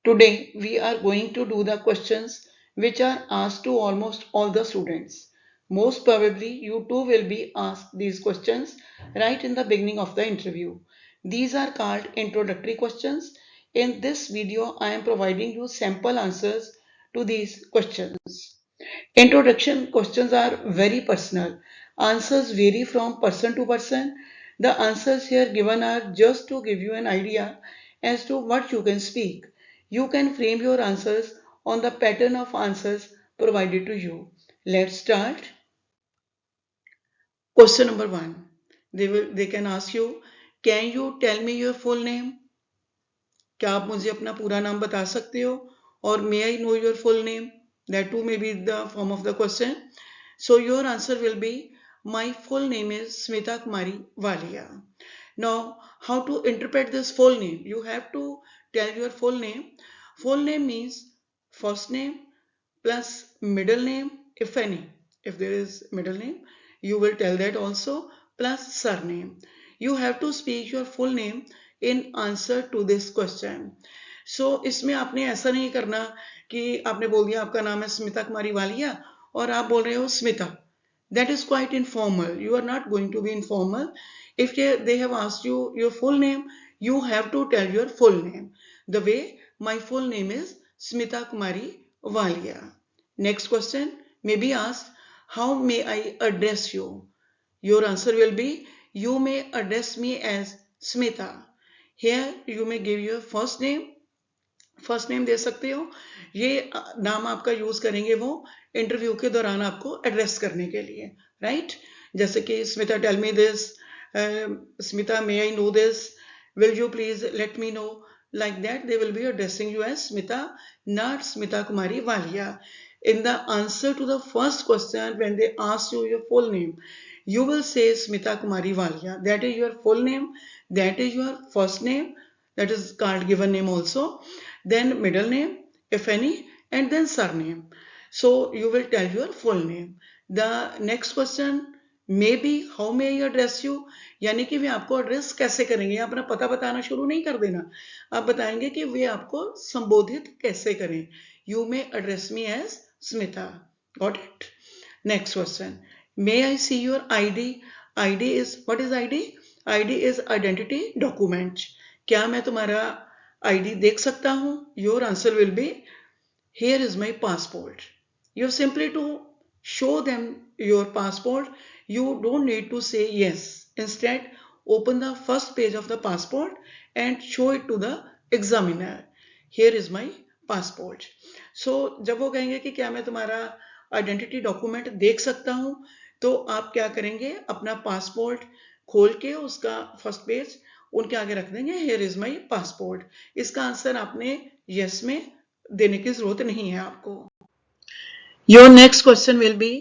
Today we are going to do the questions which are asked to almost all the students. Most probably you too will be asked these questions right in the beginning of the interview. These are called introductory questions. In this video I am providing you sample answers to these questions. Introduction questions are very personal. Answers vary from person to person. The answers here given are just to give you an idea as to what you can speak. You can frame your answers on the pattern of answers provided to you. Let's start. Question number 1. They can ask you, can you tell me your full name? क्या आप मुझे अपना पूरा नाम बता सकते हो? Or may I know your full name? That too may be the form of the question. So your answer will be, my full name is Smita Kumari Walia. Now, how to interpret this full name? You have to tell your full name. Full name means first name plus middle name, if any. If there is middle name, you will tell that also, plus surname. You have to speak your full name in answer to this question. So इसमें आपने ऐसा नहीं करना कि आपने बोल दिया आपका नाम है स्मिता कुमारी वालिया और आप बोल रहे हो Smita. That is quite informal. You are not going to be informal. If they have asked you your full name, you have to tell your full name. The way my full name is Smita Kumari Walia. Next question may be asked, how may I address you? Your answer will be, you may address me as Smita. Here you may give your first name. First name दे सकते हो. ये नाम आपका use करेंगे वो interview के दौरान आपको एड्रेस करने के लिए, राइट? जैसे कि Smita tell me this, Smita may I know this, will you please let me know. Like that they will be addressing you as Smita, not Smita Kumari Walia. In the answer to the first question, when they ask you your full name, you will say Smita Kumari Walia. That is your full name, that is your first name, that is called given name also, then middle name, if any, and then surname. So you will tell your full name. The next question may be, how may I address you? यानी कि वे आपको address कैसे करेंगे. अपना पता बताना शुरू नहीं कर देना, आप बताएंगे कि वे आपको संबोधित कैसे करें. You may address me as Smita. Got it? Next question. May I see your ID? ID is, what is ID? ID is identity document. क्या मैं तुम्हारा ID देख सकता हूं? Your answer will be, here is my passport. You have simply to show them your passport. You don't need to say yes. Instead, open the first page of the passport and show it to the examiner. Here is my passport. So जब वो कहेंगे कि क्या मैं तुम्हारा identity document देख सकता हूं, तो आप क्या करेंगे, अपना पासपोर्ट खोल के उसका फर्स्ट पेज उनके आगे रख देंगे, हियर इज माई पासपोर्ट. इसका आंसर आपने यस में देने की जरूरत नहीं है आपको. Your next question will be,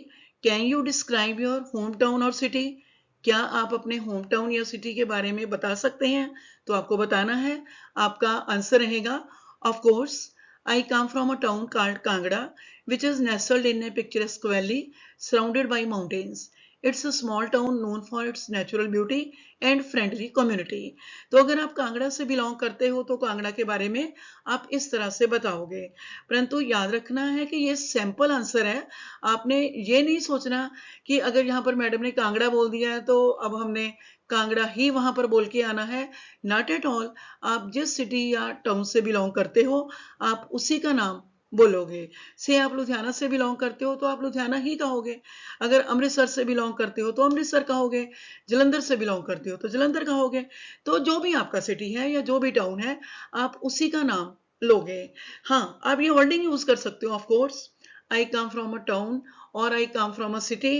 can you describe your home town और सिटी? क्या आप अपने होम टाउन या सिटी के बारे में बता सकते हैं? तो आपको बताना है. आपका आंसर रहेगा, of course I come from a town called Kangra, which is nestled in a picturesque valley surrounded by mountains. It's a small town known for its natural beauty and friendly community. तो अगर आप कांगड़ा से belong करते हो तो कांगड़ा के बारे में आप इस तरह से बताओगे. परंतु याद रखना है कि ये सैंपल आंसर है. आपने ये नहीं सोचना कि अगर यहाँ पर मैडम ने कांगड़ा बोल दिया है तो अब हमने कांगड़ा ही वहां पर बोल के आना है. Not at all. आप जिस सिटी या टाउन से बिलोंग करते हो आप उसी का नाम बोलोगे. से आप लुधियाना से बिलोंग करते हो तो आप लुधियाना ही कहोगे. अगर अमृतसर से बिलोंग करते हो तो अमृतसर कहोगे. जलंधर से बिलोंग करते हो तो जलंधर कहोगे. तो जो भी आपका सिटी है या जो भी टाउन है आप उसी का नाम लोगे. हाँ, आप ये वर्डिंग यूज कर सकते हो. Of course, I come from a town और I come from a city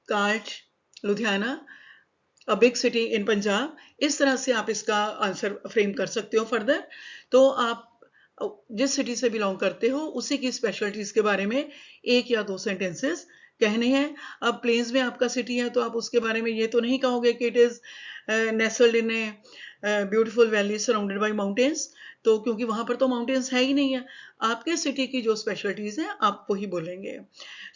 called Ludhiana, a big city in Punjab. इस तरह से आप इसका आंसर फ्रेम कर सकते हो फर्दर. तो आप जिस सिटी से बिलोंग करते हो उसी की स्पेशलिटीज के बारे में एक या दो सेंटेंसेस कहने हैं. अब प्लेन्स में आपका सिटी है तो आप उसके बारे में ये तो नहीं कहोगे कि it is nestled in a beautiful valley surrounded by mountains, तो क्योंकि वहां पर तो माउंटेन्स है ही नहीं है. आपके सिटी की जो स्पेशलिटीज हैं आप वही बोलेंगे.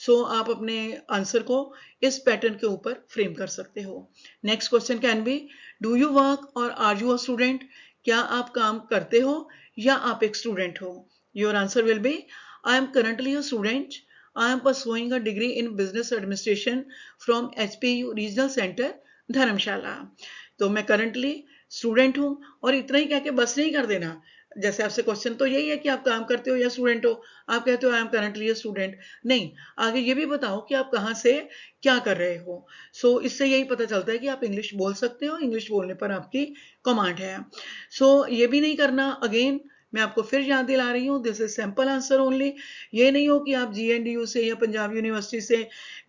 सो आप अपने आंसर को इस पैटर्न के ऊपर फ्रेम कर सकते हो. Next question can be, do you work और आर यू अ स्टूडेंट? क्या आप काम करते हो या आप एक स्टूडेंट हो? Your answer will be I am currently a student, I am pursuing a degree in business administration from HPU regional centre Dharamshala. तो मैं करंटली स्टूडेंट हूं, और इतना ही कह के बस नहीं कर देना। जैसे आपसे क्वेश्चन तो यही है कि आप काम करते हो या स्टूडेंट हो, आप कहते हो आई एम करंटली अ स्टूडेंट, नहीं, आगे ये भी बताओ कि आप कहाँ से क्या कर रहे हो। सो इससे यही पता चलता है कि आप इंग्लिश बोल सकते हो, इंग्लिश बोलने पर आपकी कमांड है। सो ये भी नहीं करना, अगेन मैं आपको फिर याद दिला रही हूँ, this is simple answer only. ये नहीं हो कि आप GNDU से या पंजाब यूनिवर्सिटी से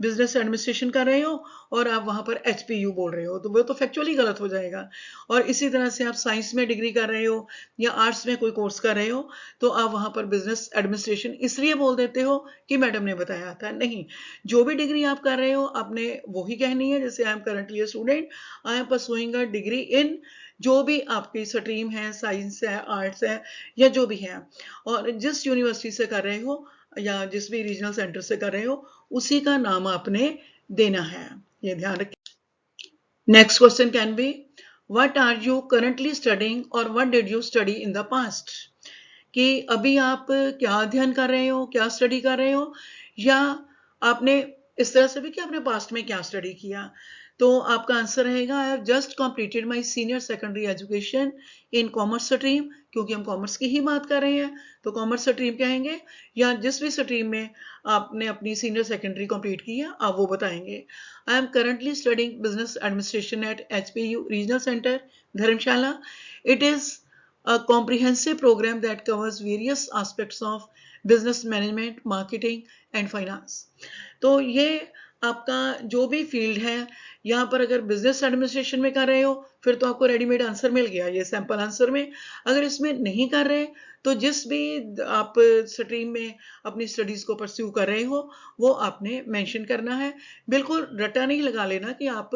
बिजनेस एडमिनिस्ट्रेशन कर रहे हो और आप वहां पर HPU बोल रहे हो, तो वो तो फैक्चुअली गलत हो जाएगा। और इसी तरह से आप साइंस में डिग्री कर रहे हो या आर्ट्स में कोई कोर्स कर रहे हो, तो आप वहां पर बिजनेस एडमिनिस्ट्रेशन इसलिए बोल देते हो कि मैडम ने बताया था, नहीं। जो भी डिग्री आप कर रहे हो आपने वही कहनी है। जैसे आई am currently a student, I am pursuing a degree इन, जो भी आपकी स्ट्रीम है, साइंस है, आर्ट्स है, या जो भी है, और जिस यूनिवर्सिटी से कर रहे हो या जिस भी रीजनल सेंटर से कर रहे हो, उसी का नाम आपने देना है, ये ध्यान रखिए। Next question can be what are you currently studying और what did you study in the past? कि अभी आप क्या अध्ययन कर रहे हो, क्या स्टडी कर रहे हो, या आपने इस तरह से भी कि आपने पास्ट में क्या स्टडी किया। तो आपका आंसर रहेगा I have just completed my senior secondary education in commerce stream, क्योंकि हम कॉमर्स की ही बात कर रहे हैं तो कॉमर्स स्ट्रीम कहेंगे, या जिस भी स्ट्रीम में आपने अपनी सीनियर सेकेंडरी कंप्लीट की है आप वो बताएंगे। I am currently studying business administration at HPU regional centre Dharamshala. It is a comprehensive program that covers various aspects of business management, marketing and finance। तो ये आपका जो भी फील्ड है, यहाँ पर अगर बिजनेस एडमिनिस्ट्रेशन में कर रहे हो फिर तो आपको रेडीमेड आंसर मिल गया ये सैंपल आंसर में। अगर इसमें नहीं कर रहे तो जिस भी आप स्ट्रीम में अपनी स्टडीज को परस्यू कर रहे हो वो आपने मेंशन करना है। बिल्कुल रटा नहीं लगा लेना कि आप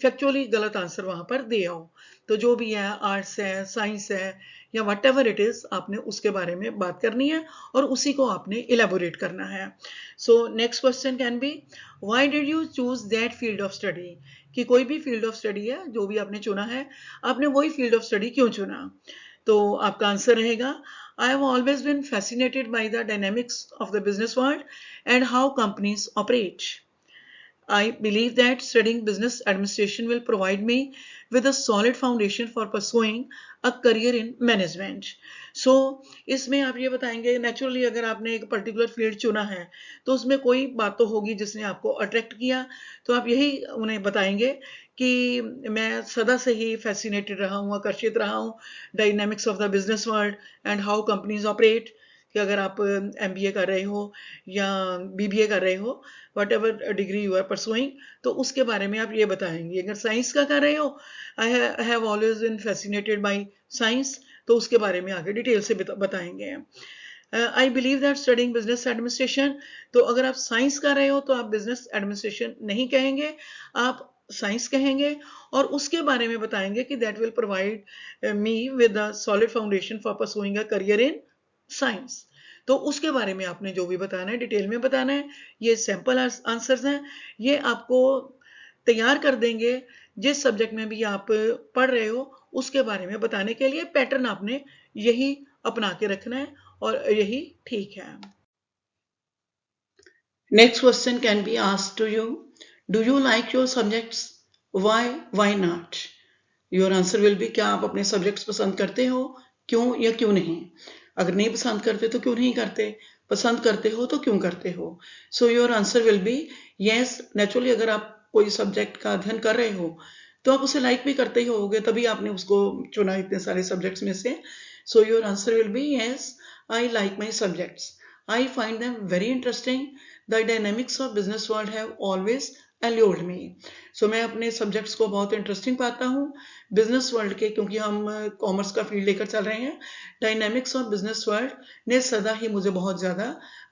फैक्चुअली गलत आंसर वहां पर दे आओ। तो जो भी है, आर्ट्स है, साइंस है, या वट एवर इट इज, आपने उसके बारे में बात करनी है और उसी को आपने इलेबोरेट करना है। So next question can B why did you choose that field of study? कि कोई भी फील्ड ऑफ स्टडी है जो भी आपने चुना है, आपने वही फील्ड ऑफ स्टडी क्यों चुना? तो आपका आंसर रहेगा I have always been fascinated by the dynamics of the business world and how companies operate. I believe that studying business administration will provide me with a solid foundation for pursuing a career in management। So, इसमें आप ये बताएंगे, naturally अगर आपने एक particular field चुना है तो उसमें कोई बात तो होगी जिसने आपको अट्रैक्ट किया, तो आप यही उन्हें बताएंगे कि मैं सदा से ही फैसिनेटेड रहा हूँ, आकर्षित रहा हूँ dynamics of the business world and how companies operate. कि अगर आप MBA कर रहे हो या BBA कर रहे हो, whatever degree you are pursuing, तो उसके बारे में आप ये बताएंगे। अगर साइंस का कर रहे हो, I have always been fascinated by science, तो उसके बारे में आगे डिटेल से बताएंगे। I believe that studying business administration, तो अगर आप साइंस कर रहे हो तो आप बिजनेस एडमिनिस्ट्रेशन नहीं कहेंगे, आप साइंस कहेंगे और उसके बारे में बताएंगे कि that will provide me with a solid foundation for pursuing a career in science. तो उसके बारे में आपने जो भी बताना है डिटेल में बताना है। ये सैंपल आंसर्स हैं, ये आपको तैयार कर देंगे जिस सब्जेक्ट में भी आप पढ़ रहे हो उसके बारे में बताने के लिए। पैटर्न आपने यही अपना के रखना है और यही ठीक है। Next question can be asked to you, do you like your subjects? Why not? Your answer will be, क्या आप अपने सब्जेक्ट्स पसंद करते हो, क्यों या क्यों नहीं? अगर नहीं पसंद करते तो क्यों नहीं करते, पसंद करते हो तो क्यों करते हो? सो your answer will be yes. Naturally अगर आप कोई सब्जेक्ट का अध्ययन कर रहे हो तो आप उसे लाइक भी करते ही होगे, तभी आपने उसको चुना इतने सारे सब्जेक्ट्स में से। सो your answer will be yes, I like my subjects, I find them very interesting, the dynamics of business world have always allured me। सो मैं अपने सब्जेक्ट्स को बहुत इंटरेस्टिंग पाता हूँ बिजनेस वर्ल्ड के, क्योंकि हम कॉमर्स का फील्ड लेकर चल रहे हैं। डायनेमिक्स ऑफ बिजनेस वर्ल्ड ने सदा ही मुझे बहुत ज्यादा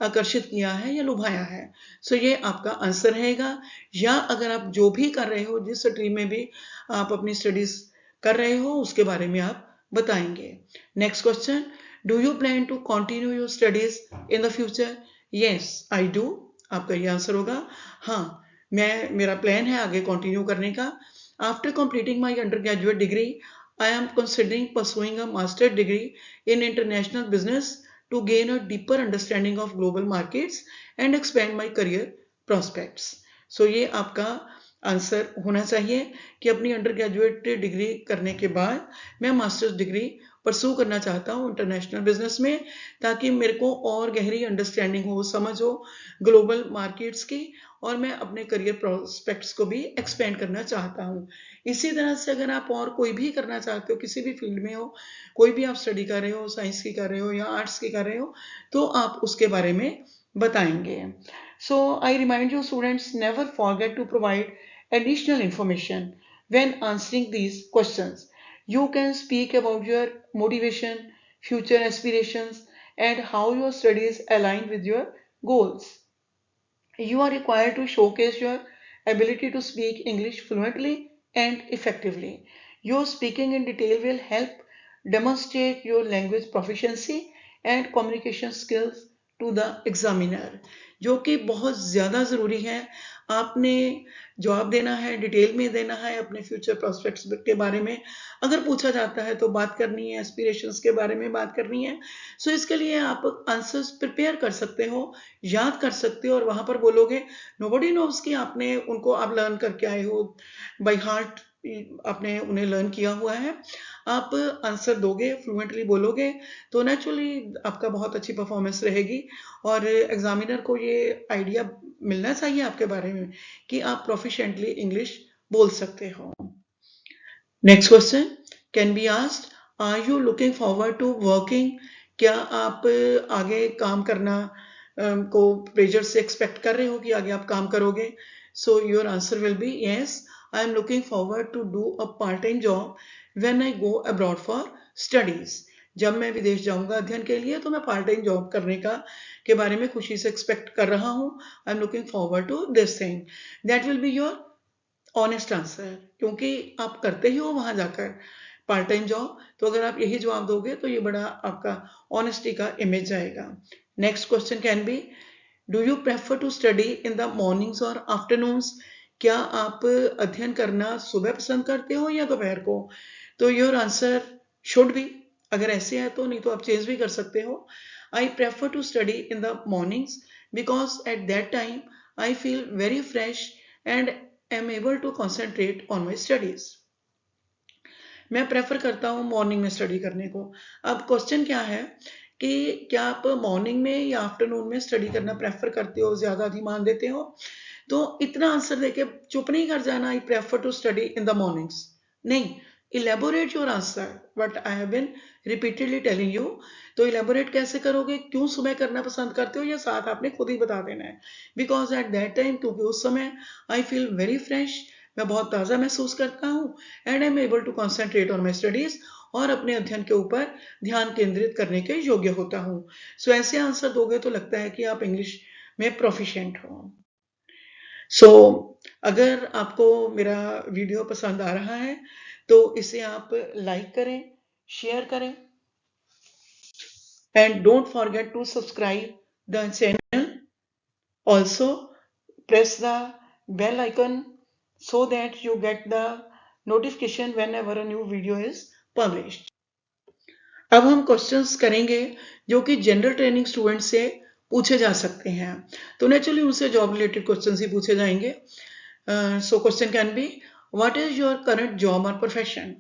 आकर्षित किया है या लुभाया है। सो ये आपका आंसर रहेगा। या अगर आप जो भी कर रहे हो, जिस स्ट्रीम में भी आप अपनी स्टडीज कर रहे हो उसके बारे में आप बताएंगे। Next question, do you plan to continue your studies in the future? Yes I do. आपका ये आंसर होगा हाँ, मेरा प्लान है आगे कंटिन्यू करने का। After completing my under graduate degree I am considering pursuing a master's degree in international business to gain a deeper understanding of global markets and expand my career prospects. So ये आपका answer होना चाहिए कि अपनी under graduate degree करने के बाद मैं मास्टर्स डिग्री परसू करना चाहता हूँ इंटरनेशनल बिजनेस में, ताकि मेरे को और गहरी अंडरस्टैंडिंग हो, समझ हो ग्लोबल मार्केट्स की, और मैं अपने करियर प्रोस्पेक्ट्स को भी एक्सपेंड करना चाहता हूँ। इसी तरह से अगर आप और कोई भी करना चाहते हो, किसी भी फील्ड में हो, कोई भी आप स्टडी कर रहे हो, साइंस की कर रहे हो या आर्ट्स की कर रहे हो, तो आप उसके बारे में बताएंगे। So I remind you students, never forget to provide additional information when answering these questions. You can speak about your motivation, future aspirations, and how your studies align with your goals. You are required to showcase your ability to speak English fluently and effectively. Your speaking in detail will help demonstrate your language proficiency and communication skills to the examiner, जो कि बहुत ज़्यादा ज़रूरी है। आपने जवाब देना है, डिटेल में देना है अपने फ्यूचर प्रोस्पेक्ट्स के बारे में। अगर पूछा जाता है तो बात करनी है, एस्पिरेशंस के बारे में बात करनी है। सो इसके लिए आप आंसर्स प्रिपेयर कर सकते हो, याद कर सकते हो, और वहां पर बोलोगे। नोबडी नोव्स कि आपने उनको आप लर्न करके आए हो बाय हार्ट, आपने उन्हें लर्न किया हुआ है। आप आंसर दोगे, फ्लुएंटली बोलोगे, तो नेचुरली आपका बहुत अच्छी परफॉर्मेंस रहेगी, और एग्जामिनर को ये आइडिया मिलना चाहिए आपके बारे में कि आप प्रोफिशिएंटली इंग्लिश बोल सकते हो। Next question can be asked, are you looking forward to working? क्या आप आगे काम करना को प्रेशर से एक्सपेक्ट कर रहे हो कि आगे आप काम करोगे? So your answer will be yes, I am looking forward to do a part time job when I go abroad for studies. जब मैं विदेश जाऊंगा अध्ययन के लिए तो मैं पार्ट टाइम जॉब करने का के बारे में खुशी से एक्सपेक्ट कर रहा हूं। I am looking forward to this thing. That will be your honest answer, क्योंकि आप करते ही हो वहां जाकर पार्ट टाइम जॉब। तो अगर आप यही जवाब दोगे तो ये बड़ा आपका ऑनेस्टी का इमेज जाएगा। Next question can be, do you prefer to study in the mornings और आफ्टरनून्स? क्या आप अध्ययन करना सुबह पसंद करते हो या दोपहर को? तो योर आंसर शुड बी, अगर ऐसे है तो, नहीं तो आप चेंज भी कर सकते हो। I prefer to study in the mornings because at that time I feel very fresh and am able to concentrate on my studies. मैं प्रेफर करता हूँ मॉर्निंग में स्टडी करने को। अब क्वेश्चन क्या है कि क्या आप मॉर्निंग में या आफ्टरनून में स्टडी करना प्रेफर करते हो, ज्यादा ध्यान देते हो? तो इतना आंसर देके चुप नहीं कर जाना, I prefer to study in the mornings. नहीं, elaborate your answer, but I have been repeatedly telling you. तो इलेबोरेट कैसे करोगे, क्यों सुबह करना पसंद करते हो, या साथ आपने खुद ही बता देना है। बिकॉज एट दैट टाइम, क्योंकि उस समय आई फील वेरी फ्रेश, मैं बहुत ताज़ा महसूस करता हूँ, and I am able to concentrate on my studies, और अपने अध्ययन के ऊपर ध्यान केंद्रित करने के योग्य होता हूँ। सो ऐसे आंसर दोगे तो लगता है कि आप इंग्लिश में प्रोफिशिएंट हो। सो अगर आपको मेरा वीडियो पसंद आ रहा है तो इसे आप लाइक करें, शेयर करें, and don't forget to subscribe the channel. Also press the bell icon so that you get the notification whenever a new video is published. अब हम क्वेश्चंस करेंगे जो कि जनरल ट्रेनिंग स्टूडेंट से पूछे जा सकते हैं। तो नेचुरली उनसे जॉब रिलेटेड क्वेश्चंस ही पूछे जाएंगे। So question can be, what is your current job और प्रोफेशन?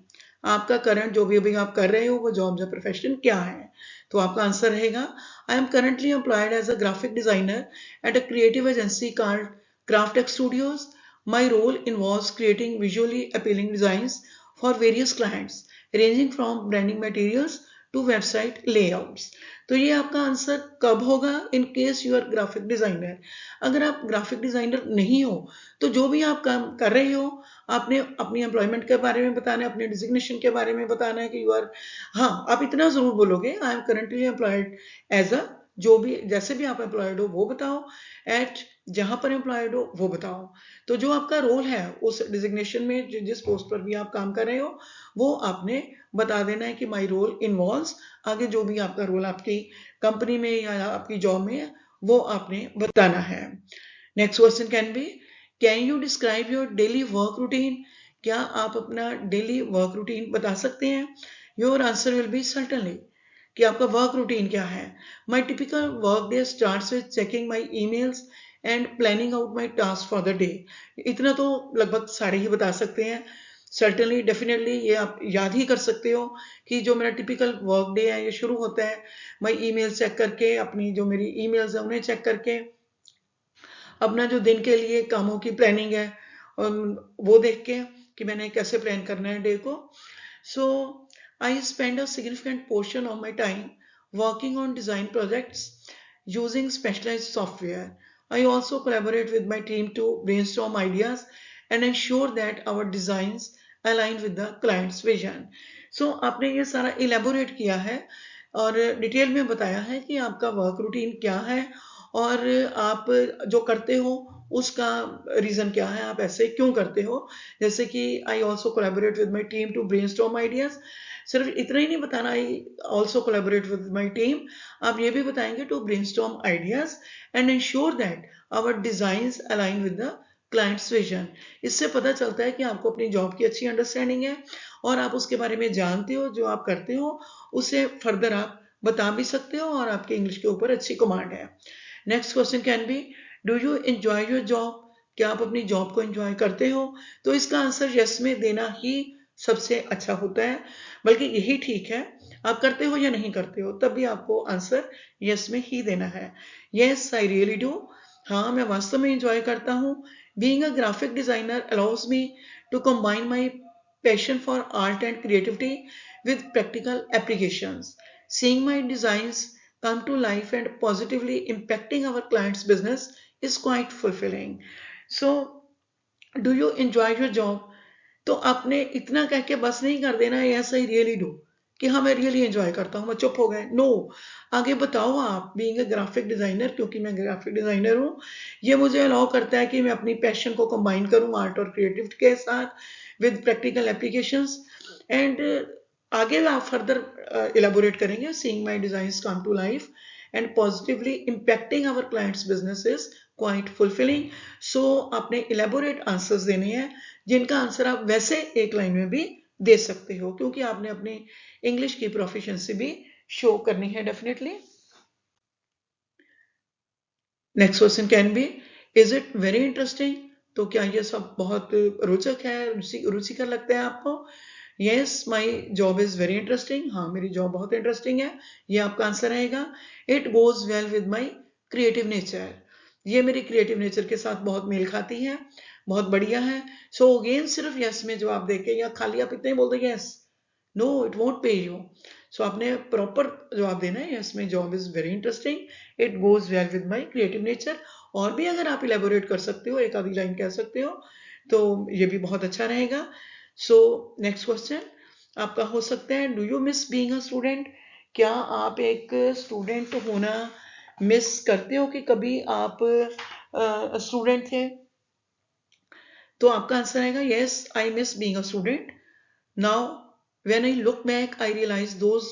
आपका करंट जो भी अभी आप कर रहे हो वो जॉब या प्रोफेशन क्या है? तो आपका आंसर रहेगा, I am currently employed as a graphic designer at a creative agency called Craftex studios. My role involves creating visually appealing designs for various clients, ranging from branding materials to website layouts. तो ये आपका answer कब होगा? In case you are graphic designer. अगर आप graphic designer नहीं हो तो जो भी आप काम कर रहे हो, आपने अपनी एम्प्लॉयमेंट के बारे में बताना है, अपने डिजिग्नेशन के बारे में बताना है कि यू आर, हाँ आप इतना जरूर बोलोगे, I am currently employed as a, जो भी जैसे भी आप एम्प्लॉयड हो वो बताओ, एट जहां पर एम्प्लॉयड हो वो बताओ। तो जो आपका रोल है उस डिजिग्नेशन में जिस पोस्ट पर भी आप काम कर रहे हो वो आपने बता देना है कि माय रोल इन्वॉल्व्स, आगे जो भी आपका रोल आपकी कंपनी में या आपकी जॉब में है वो आपने बताना है। Next question can be, can you describe your daily work routine? क्या आप अपना डेली वर्क रूटीन बता सकते हैं? Your answer will be certainly, कि आपका वर्क रूटीन क्या है. My typical work day starts with checking my emails and planning out my task for the day. इतना तो लगभग सारे ही बता सकते हैं. सर्टनली, डेफिनेटली ये आप याद ही कर सकते हो कि जो मेरा टिपिकल वर्क डे है ये शुरू होता है मैं ईमेल चेक करके, अपनी जो मेरी ईमेल्स है उन्हें चेक करके, अपना जो दिन के लिए कामों की प्लानिंग है वो देख के कि मैंने कैसे प्लान करना है डे को. So I spend a significant portion of my time working on design projects using specialized software. I also collaborate with my team to brainstorm ideas and ensure that our designs align with the client's vision. So आपने ये सारा elaborate किया है और detail में बताया है कि आपका वर्क रूटीन क्या है और आप जो करते हो उसका रीजन क्या है, आप ऐसे क्यों करते हो. जैसे कि I also collaborate with my team to brainstorm ideas. सिर्फ इतना ही नहीं बताना I also collaborate with my team, आप ये भी बताएंगे to brainstorm ideas and ensure that our designs align with the clients vision. इससे पता चलता है कि आपको अपनी जॉब की अच्छी अंडरस्टैंडिंग है और आप उसके बारे में जानते हो, जो आप करते हो उसे फर्दर आप बता भी सकते हो और आपके इंग्लिश के ऊपर अच्छी कमांड है. Next question can be, do you enjoy your job? क्या आप अपनी जॉब को एंजॉय करते हो? तो इसका आंसर यस में देना ही सबसे अच्छा होता है, बल्कि यही ठीक है. आप करते हो या नहीं करते हो तब भी आपको आंसर यस में ही देना है. Yes I really do. हाँ, मैं वास्तव में एंजॉय करता हूँ. Being a graphic designer allows me to combine my passion for art and creativity with practical applications. Seeing my designs come to life and positively impacting our clients' business is quite fulfilling. So, do you enjoy your job? तो आपने इतना कह के बस नहीं कर देना yes I really do कि हाँ मैं रियली एंजॉय करता हूँ, मैं चुप हो गए. नो, आगे बताओ आप. बीइंग अ ग्राफिक डिजाइनर, क्योंकि मैं ग्राफिक डिजाइनर हूँ, ये मुझे अलाउ करता है कि मैं अपनी पैशन को कंबाइन करूँ आर्ट और क्रिएटिविटी के साथ विद प्रैक्टिकल एप्लीकेशंस. एंड आगे आप फर्दर इलेबोरेट करेंगे. Seeing my designs come to life and positively impacting our clients business is quite fulfilling. So आपने इलेबोरेट आंसर्स देने हैं जिनका आंसर आप वैसे एक लाइन में भी दे सकते हो, क्योंकि आपने अपनी इंग्लिश की प्रोफिशिएंसी भी शो करनी है definitely. Next question can B, is it very interesting? तो क्या ये सब बहुत रोचक है, रुचिकर लगता है आपको? Yes, my job is very interesting. हाँ, मेरी जॉब बहुत इंटरेस्टिंग है, ये आपका आंसर रहेगा. It goes well with my creative nature. ये मेरी क्रिएटिव नेचर के साथ बहुत मेल खाती है, बहुत बढ़िया है. सो अगेन सिर्फ यस में जवाब देके या खाली आप इतने ही बोल दो yes, no it won't pay you. So आपने प्रॉपर जवाब देना है. Yes, my job is very interesting, it goes well with my creative nature. और भी अगर आप इलेबोरेट कर सकते हो, एक आधी लाइन कह सकते हो, तो ये भी बहुत अच्छा रहेगा. सो नेक्स्ट क्वेश्चन आपका हो सकता है, do you miss being a student? क्या आप एक स्टूडेंट होना मिस करते हो कि कभी आप स्टूडेंट थे? तो आपका आंसर आएगा yes, I miss being a student. Now when I look back I realise those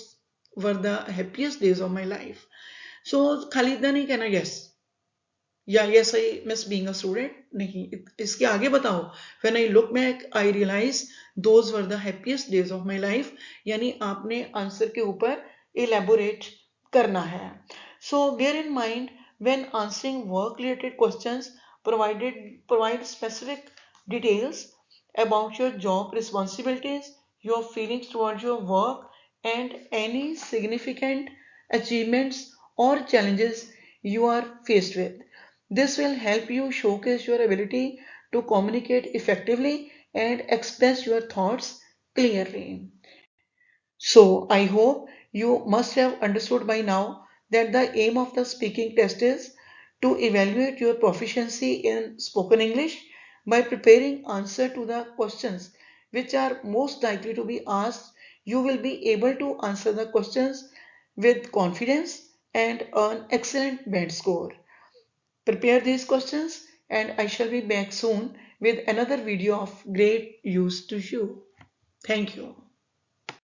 were the happiest days of my life. So खाली इतना नहीं कहना यस या yes I miss being a student, नहीं, इसके आगे बताओ. When I look back I realise those were the happiest days of my life, यानी आपने आंसर के ऊपर इलेबोरेट करना है. So bear in mind when answering work related questions, provide specific details about your job responsibilities, your feelings towards your work, and any significant achievements or challenges you are faced with. This will help you showcase your ability to communicate effectively and express your thoughts clearly. So, I hope you must have understood by now that the aim of the speaking test is to evaluate your proficiency in spoken English by preparing answer to the questions which are most likely to be asked. You will be able to answer the questions with confidence and earn excellent band score. Prepare these questions and I shall be back soon with another video of great use to you. Thank you.